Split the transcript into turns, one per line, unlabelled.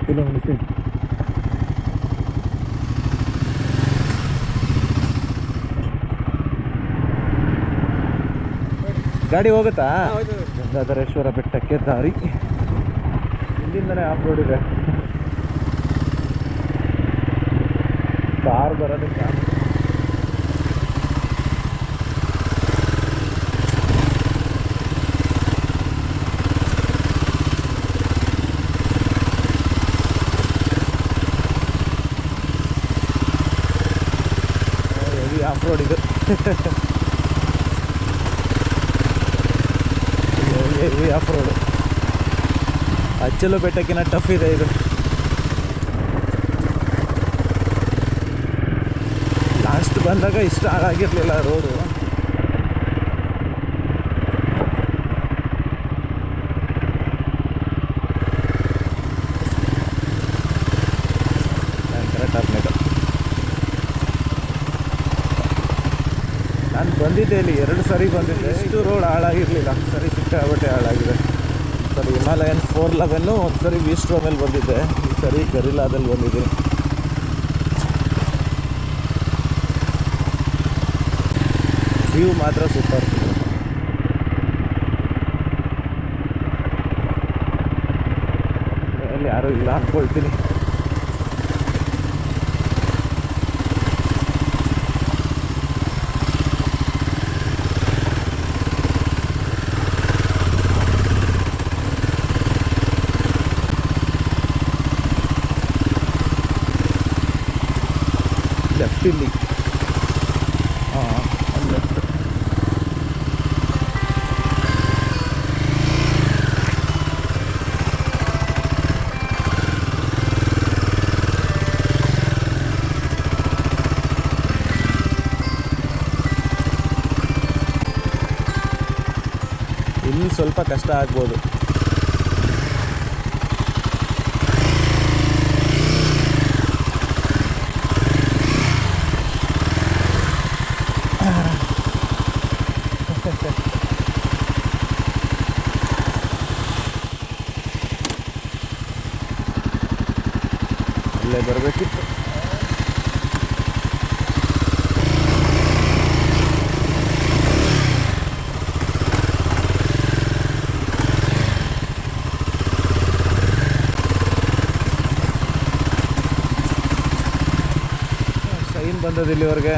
Kilometre ಗಾಡಿ ಹೋಗುತ್ತಾ? ಗಂಗಾಧರೇಶ್ವರ ಬೆಟ್ಟಕ್ಕೆ ದಾರಿ ಇಲ್ಲಿಂದನೇ ಆಫ್ ರೋಡ್ ಇದೆ. ಕಾರ್ ಬರೋದಕ್ಕೆ ಹೆವಿ ಆಫ್ ರೋಡ್ ಇದು. Heavy of road. ಅಚ್ಚಲು ಬೆಟ್ಟಕ್ಕಿಂತ ಟಫ್ ಇದೆ ಇದು. ಲಾಸ್ಟ್ ಬಂದಾಗ ಇಷ್ಟ ಹಾಳಾಗಿರಲಿಲ್ಲ ರೋಡು. ನಾನು ಬಂದಿದ್ದೆ ಇಲ್ಲಿ 2 ಸರಿ ಬಂದಿದ್ದೆ. ಇಷ್ಟು ರೋಡ್ ಹಾಳಾಗಿರಲಿಲ್ಲ. ಸರಿ ಸಿಕ್ಕಾಬಟ್ಟೆ ಹಾಳಾಗಿದೆ. ಸರಿ ಹಿಮಾಲಯನ್ 411 ಒಂದು ಸರಿ ವಿಸ್ಟ್ರೋಮಲ್ಲಿ ಬಂದಿದ್ದೆ. ಈ ಸರಿ ಗರಿಲಾದಲ್ಲಿ ಬಂದಿದ್ದೀನಿ. ವ್ಯೂ ಮಾತ್ರ ಸೂಪರ್. ಅಲ್ಲಿ ಯಾರೂ ಇಲ್ಲ ಅಂದ್ಕೊಳ್ತೀನಿ. ಲೆಫ್ಟ್ ಇಲ್ಲಿ ಲೆಫ್ಟ್. ಇಲ್ಲಿ ಸ್ವಲ್ಪ ಕಷ್ಟ ಆಗ್ಬೋದು. ಅಲ್ಲೇ ಬರಬೇಕಿತ್ತು. ಶೈನ್ ಬಂದದ್ದು ಇಲ್ಲಿವರೆಗೆ.